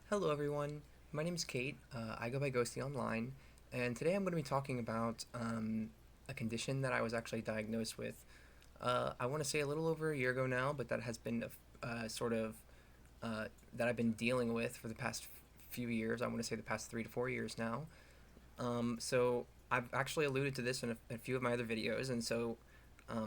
Hello, everyone. My name is Kate. I go by Ghosty online, and today I'm going to be talking about a condition that I was actually diagnosed with. I want to say a little over a year ago now, but that has been sort of that I've been dealing with for the past few years. I want to say the past 3 to 4 years now. So I've actually alluded to this in a few of my other videos, and so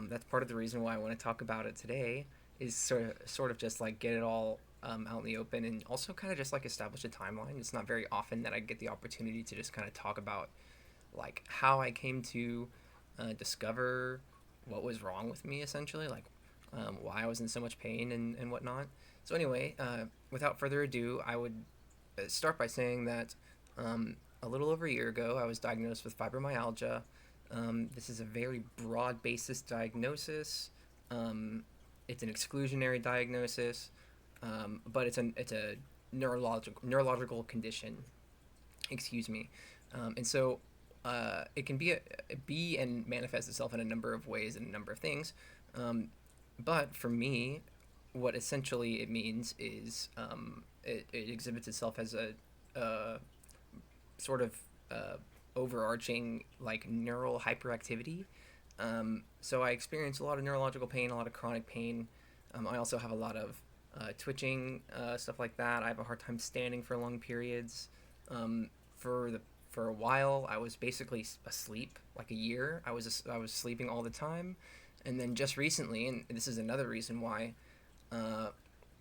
that's part of the reason why I want to talk about it today. Is sort of just like get it all out in the open, and also kind of just like establish a timeline. It's not very often that I get the opportunity to just kind of talk about like how I came to discover what was wrong with me, essentially, like why I was in so much pain and whatnot. So anyway, without further ado, I would start by saying that a little over a year ago, I was diagnosed with fibromyalgia. This is a very broad basis diagnosis. Um, it's an exclusionary diagnosis, but it's a neurological condition. Excuse me, and so it can be and manifest itself in a number of ways and a number of things. Um, but for me, what essentially it means is it exhibits itself as a sort of uh, overarching like neural hyperactivity. So I experience a lot of neurological pain, a lot of chronic pain. I also have a lot of twitching, stuff like that. I have a hard time standing for long periods. Um, for the for a while, I was basically asleep. Like a year, I was sleeping all the time, and then just recently, and this is another reason why uh,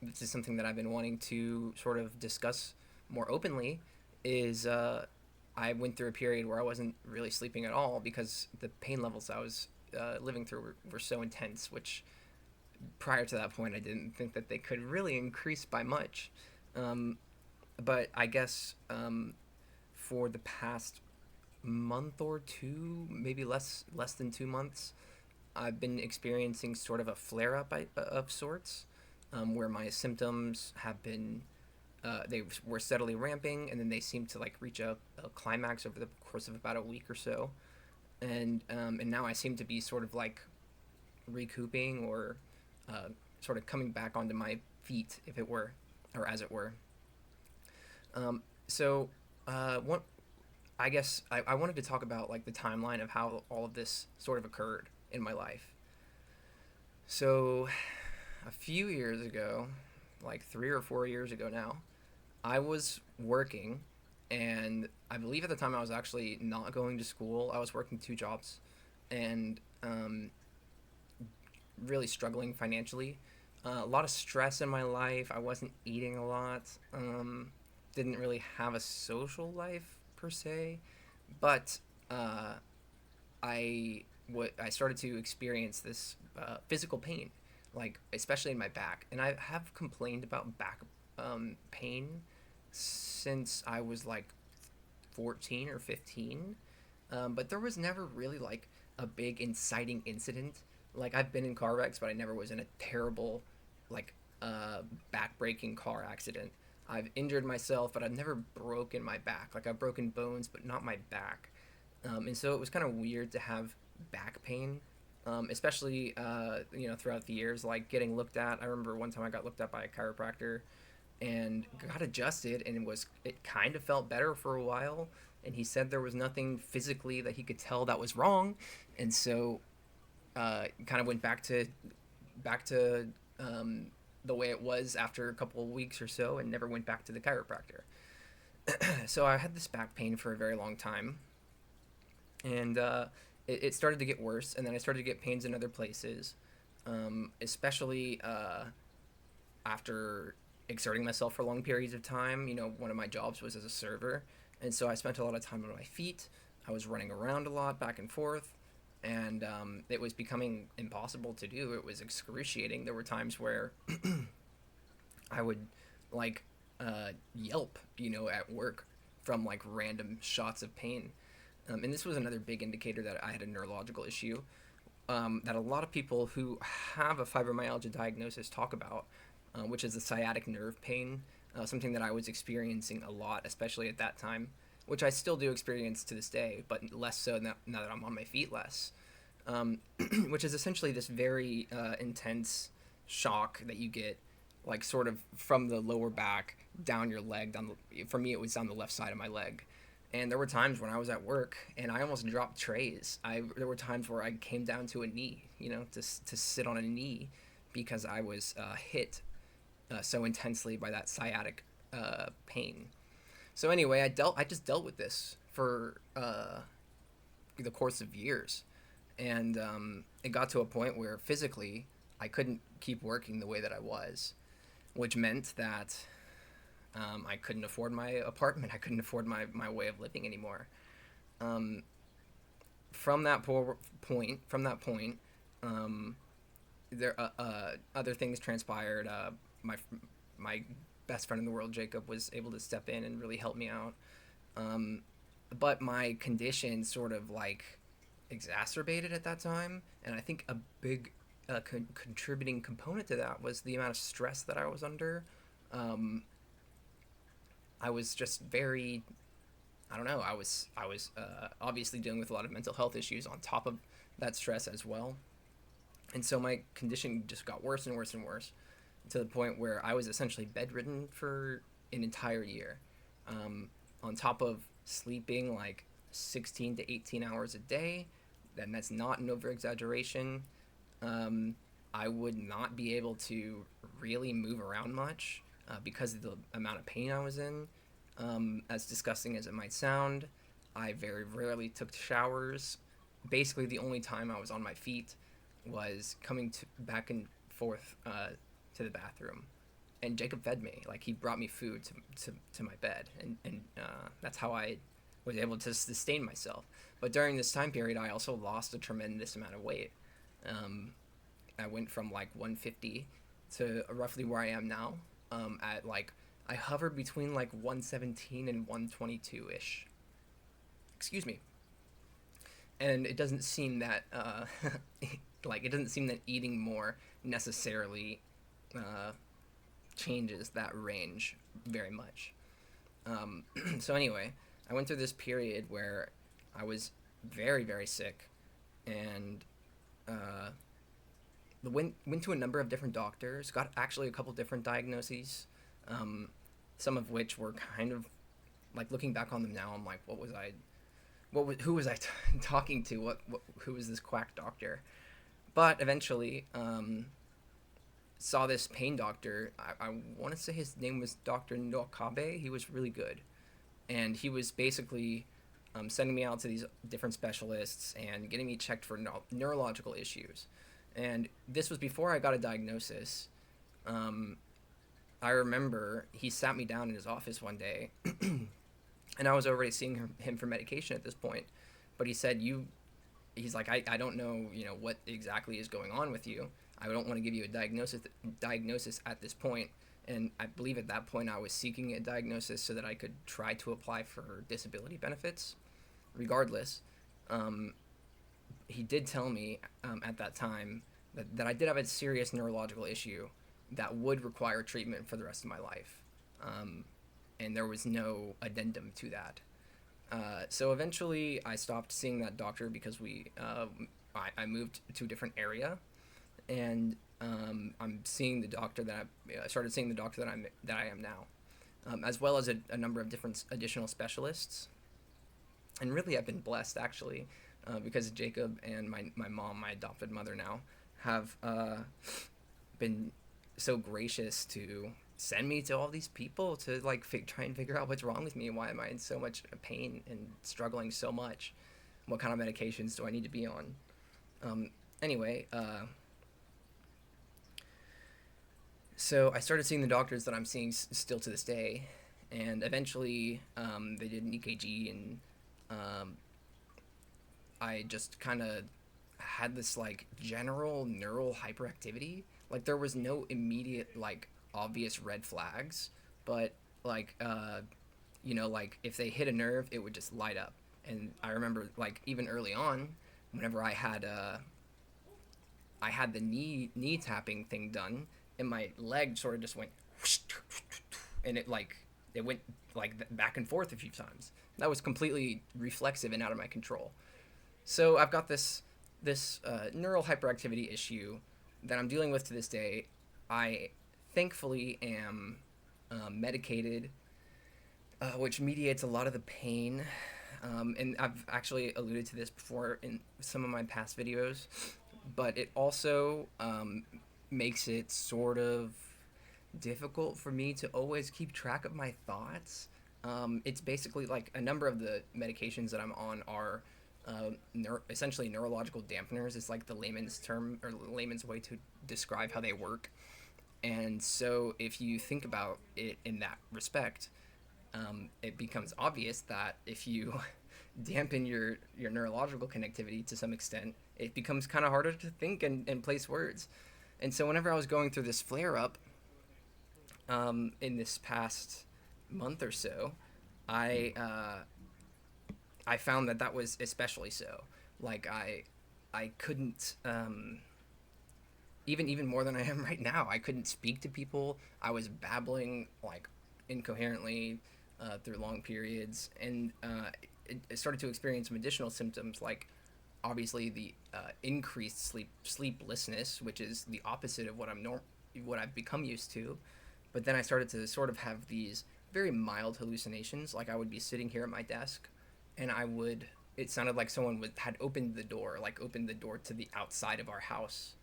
this is something that I've been wanting to sort of discuss more openly, is I went through a period where I wasn't really sleeping at all because the pain levels I was living through were so intense, which prior to that point I didn't think that they could really increase by much. Um, but I guess for the past month or two, maybe less than 2 months, I've been experiencing sort of a flare up of sorts, where my symptoms have been they were steadily ramping, and then they seemed to like reach a climax over the course of about a week or so, and now I seem to be sort of like recouping or sort of coming back onto my feet, if it were, or as it were. So, what I guess I wanted to talk about like the timeline of how all of this sort of occurred in my life. So, a few years ago, like 3 or 4 years ago now, I was working, and I believe at the time I was actually not going to school. I was working two jobs, and really struggling financially. A lot of stress in my life. I wasn't eating a lot. Didn't really have a social life per se, but uh, I started to experience this physical pain, like especially in my back, and I have complained about back pain since I was like 14 or 15. But there was never really like a big inciting incident. Like I've been in car wrecks, but I never was in a terrible, like, back breaking car accident. I've injured myself, but I've never broken my back. Like I've broken bones, but not my back. And so it was kind of weird to have back pain, especially throughout the years, like getting looked at. I remember one time I got looked at by a chiropractor and got adjusted, and it kind of felt better for a while. And he said there was nothing physically that he could tell that was wrong, and so kind of went back to the way it was after a couple of weeks or so, and never went back to the chiropractor. So I had this back pain for a very long time, and it started to get worse, and then I started to get pains in other places, especially after exerting myself for long periods of time. One of my jobs was as a server, and so I spent a lot of time on my feet. I was running around a lot, back and forth, and it was becoming impossible to do. It was excruciating. There were times where I would like yelp, at work from like random shots of pain. And this was another big indicator that I had a neurological issue, that a lot of people who have a fibromyalgia diagnosis talk about, which is the sciatic nerve pain, something that I was experiencing a lot, especially at that time, which I still do experience to this day, but less so now that I'm on my feet less, which is essentially this very intense shock that you get like sort of from the lower back down your leg. For me, it was down the left side of my leg. And there were times when I was at work and I almost dropped trays. There were times where I came down to a knee, to sit on a knee because I was hit so intensely by that sciatic pain. So anyway, I just dealt with this for the course of years, and it got to a point where physically I couldn't keep working the way that I was, which meant that I couldn't afford my apartment. I couldn't afford my way of living anymore. Um, from that point, um, there other things transpired. My my best friend in the world, Jacob, was able to step in and really help me out. Um, but my condition sort of like exacerbated at that time, and I think a big contributing component to that was the amount of stress that I was under. Um, I was just very, I don't know. I was obviously dealing with a lot of mental health issues on top of that stress as well, and so my condition just got worse and worse and worse to the point where I was essentially bedridden for an entire year, on top of sleeping like 16 to 18 hours a day. And that's not an over exaggeration. Um, I would not be able to really move around much because of the amount of pain I was in. As disgusting as it might sound, I very rarely took showers. Basically, the only time I was on my feet was coming back and forth to the bathroom. And Jacob fed me. Like, he brought me food to my bed. And that's how I was able to sustain myself. But during this time period, I also lost a tremendous amount of weight. Um, I went from like 150 to roughly where I am now. At like, I hovered between like 117 and 122 ish. Excuse me. And it doesn't seem that like it doesn't seem that eating more necessarily uh, changes that range very much. So anyway, I went through this period where I was very very sick, and uh, went to a number of different doctors. Got actually a couple different diagnoses, um, some of which were kind of like, looking back on them now, I'm like, what was I? Who was I talking to? Who was this quack doctor? But eventually, saw this pain doctor. I want to say his name was Dr. Nokabe. He was really good, and he was basically sending me out to these different specialists and getting me checked for neurological issues. And this was before I got a diagnosis. Um, I remember he sat me down in his office one day, and I was already seeing him for medication at this point. But he said, he's like, I don't know, what exactly is going on with you. I don't want to give you a diagnosis at this point. And I believe at that point I was seeking a diagnosis so that I could try to apply for disability benefits. Regardless, um, he did tell me at that time that I did have a serious neurological issue that would require treatment for the rest of my life. And there was no addendum to that. So eventually, I stopped seeing that doctor because I moved to a different area, and I'm seeing the doctor I started seeing the doctor that I am now, as well as a number of different additional specialists. And really, I've been blessed actually, because Jacob and my mom, my adopted mother now, have been so gracious to send me to all these people to like try and figure out what's wrong with me and why am I in so much pain and struggling so much. What kind of medications do I need to be on? Anyway, so I started seeing the doctors that I'm seeing still to this day, and eventually they did an EKG, and I just kind of had this like general neural hyperactivity. Like, there was no immediate like obvious red flags, but like like if they hit a nerve, it would just light up. And I remember, like, even early on, whenever I had the knee tapping thing done, and my leg sort of just went and it went like back and forth a few times. That was completely reflexive and out of my control. So I've got this neural hyperactivity issue that I'm dealing with to this day. I thankfully am medicated, which mediates a lot of the pain. And I've actually alluded to this before in some of my past videos, but it also makes it sort of difficult for me to always keep track of my thoughts. It's basically like a number of the medications that I'm on are essentially neurological dampeners. It's like the layman's term or layman's way to describe how they work. And so, if you think about it in that respect, it becomes obvious that if you dampen your neurological connectivity to some extent, it becomes kind of harder to think and place words. And so, whenever I was going through this flare up in this past month or so, I I found that that was especially so. Like I couldn't even more than I am right now. I couldn't speak to people. I was babbling like incoherently through long periods, and it started to experience some additional symptoms like obviously the increased sleeplessness, which is the opposite of what I've become used to. But then I started to sort of have these very mild hallucinations. Like I would be sitting here at my desk, and I would. It sounded like someone had opened the door, like opened the door to the outside of our house,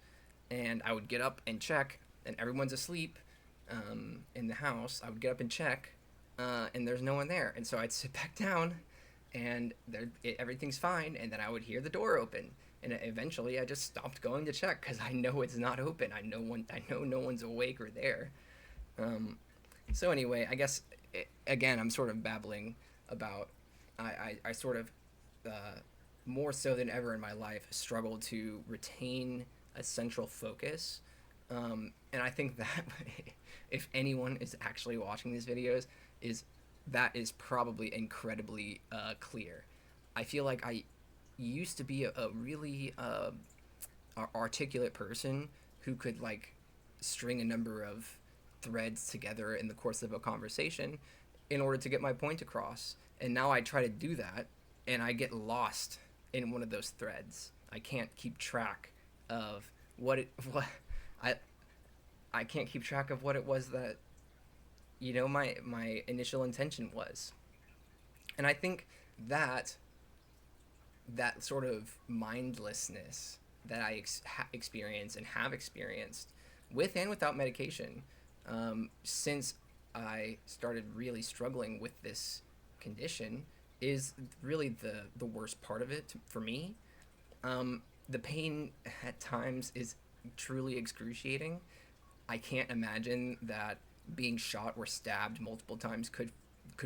and I would get up and check, and everyone's asleep in the house. I would get up and check, and there's no one there, and so I'd sit back down, and everything's fine, and then I would hear the door open, and eventually I just stopped going to check because I know it's not open. I know no one's awake or there. Um, so anyway, I guess again I'm sort of babbling about I sort of more so than ever in my life struggle to retain a central focus. And I think that if anyone is actually watching these videos, is that is probably incredibly clear. I feel like I used to be a really articulate person who could like string a number of threads together in the course of a conversation in order to get my point across. And now I try to do that and I get lost in one of those threads. I can't keep track of what I I can't keep track of what it was that my initial intention was. And I think that that sort of mindlessness that experience and have experienced with and without medication since I started really struggling with this condition is really the worst part of it for me. The pain at times is truly excruciating. I can't imagine that being shot or stabbed multiple times could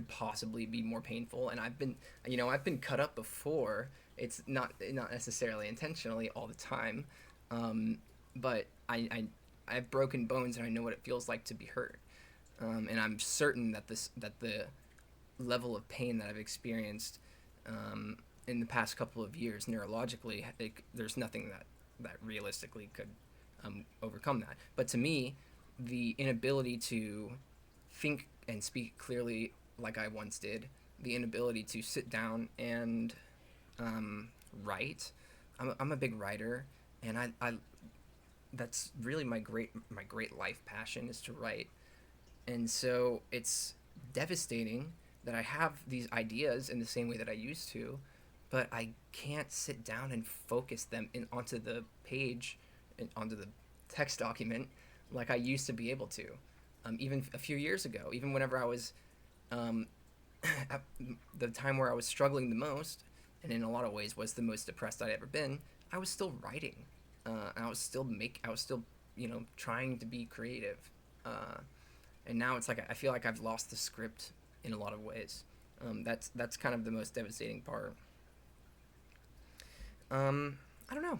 possibly be more painful. And I've been cut up before. It's not necessarily intentionally all the time, but I have broken bones and I know what it feels like to be hurt. And I'm certain that the level of pain that I've experienced in the past couple of years neurologically, there's nothing that realistically could overcome that. But to me, the inability to think and speak clearly like I once did, the inability to sit down and write. I'm a big writer, and I that's really my great life passion is to write. And so it's devastating that I have these ideas in the same way that I used to, but I can't sit down and focus them onto the page and onto the text document like I used to be able to. Even a few years ago, even whenever I was um, at the time where I was struggling the most, and in a lot of ways was the most depressed I'd ever been, I was still writing. And I was still, trying to be creative. And now it's like I feel like I've lost the script in a lot of ways. That's kind of the most devastating part. I don't know.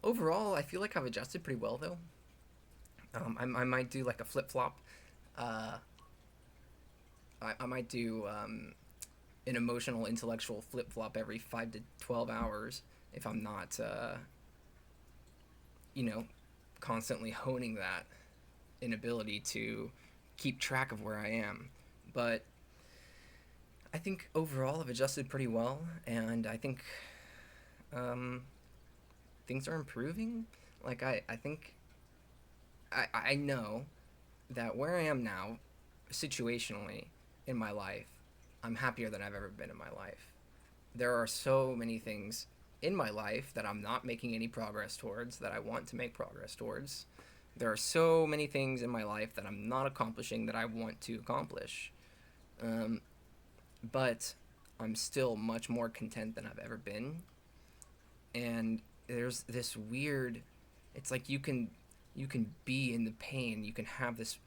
Overall, I feel like I've adjusted pretty well though. I might do like a flip flop. Uh, I might do an emotional intellectual flip flop every 5 to 12 hours if I'm not, you know, constantly honing that inability to keep track of where I am. But I think overall I've adjusted pretty well, and I think um, things are improving. Like I think I know that where I am now, situationally in my life, I'm happier than I've ever been in my life. There are so many things in my life that I'm not making any progress towards that I want to make progress towards. There are so many things in my life that I'm not accomplishing that I want to accomplish. Um, but I'm still much more content than I've ever been. And there's this weird, it's like you can be in the pain, you can have this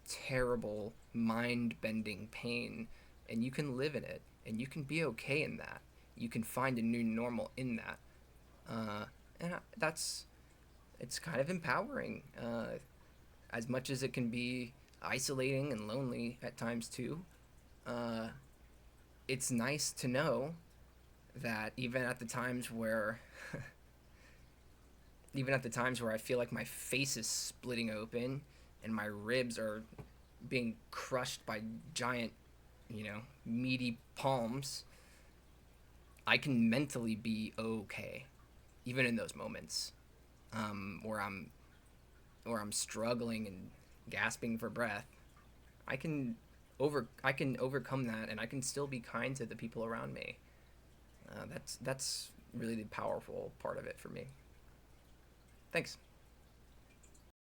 terrible mind-bending pain, and you can live in it, and you can be okay in that. You can find a new normal in that. uh, and that's it's kind of empowering, as much as it can be isolating and lonely at times too. uh, it's nice to know that even at the times where I feel like my face is splitting open and my ribs are being crushed by giant, meaty palms, I can mentally be okay, even in those moments, where I'm struggling and gasping for breath. I can overcome that, and I can still be kind to the people around me. That's really the powerful part of it for me. Thanks.